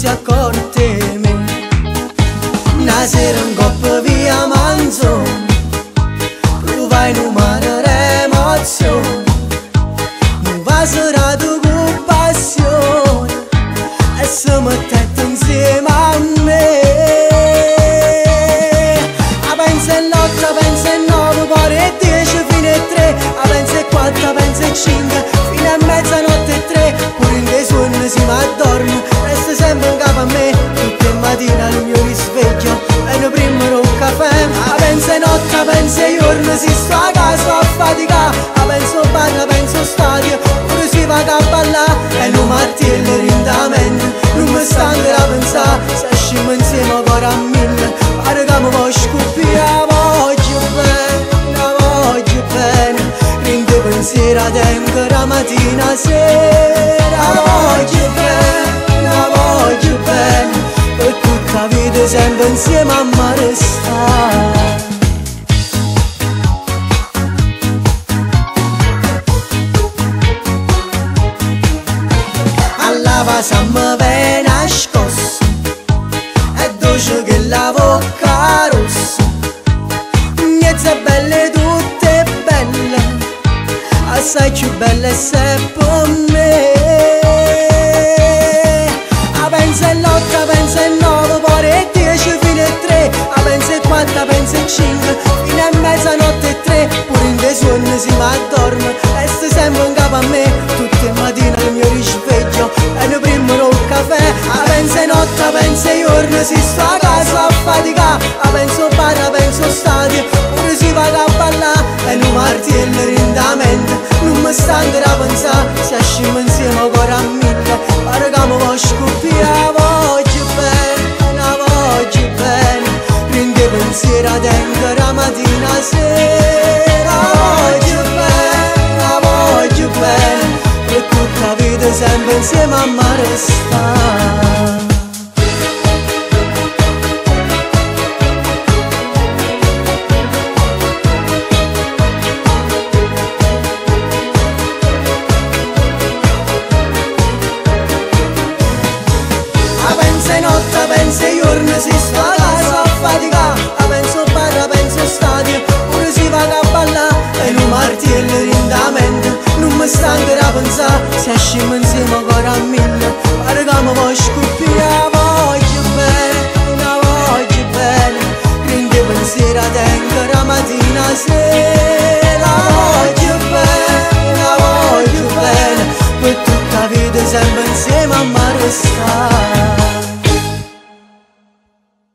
si accorte me. Una sera un coppo via manzone, provai un'umana emozione, un vaso rato con passione e si mettette insieme a me. A pensa e l'otto, a pensa e nove, poi e 10 fino a 3, a pensa e 4, a pensa e 5, fino a mezzanotte e 3, pure in dei sogni si m'addormo, resta sempre in capo a me, tutte le mattine al mio risveglio, e ne primo un caffè. A pensa e notte, a pensa e giorno, si sto a casa a faticare, a pensa o bar, a pensa o stadio, pure si va a ballare, e non martello rindamente, non mi stanco a pensare, se usciamo insieme ancora a 1000, pare che mi vuoi scoppiare, voglio bene, rinde pensiero a tempo la mattina sera, voglio bene, per tutta la vita sempre insieme a me restare. Alla vasa mi viene nascosto e dolce che la bocca rossa, niente belle tutte belle, assai più belle se per me. A pensa e l'otto, a pensa e nove, poi e 10 fino a 3, a pensa e 4, a pensa e 5, fino a mezzanotte e 3, pure in dei sogni si m'addormo, resta sempre in capo a me, tutte le mattine al mio risveglio, e ne primo un caffè. A pensa e notte, a pensa e giorno, si sto a casa a faticare, a pensa o bar, a pensa o stadio, pure si va a ballare, e non martello rindamente, non mi stanco a pensare, se usciamo insieme ancora a 1000, pare che mi vuoi scoppiare, voglio bene, rinde pensiero a tempo la mattina sera, voglio bene, per tutta la vita sempre insieme a me restare. A pensa e notte, a pensa e giorno, si sta a casa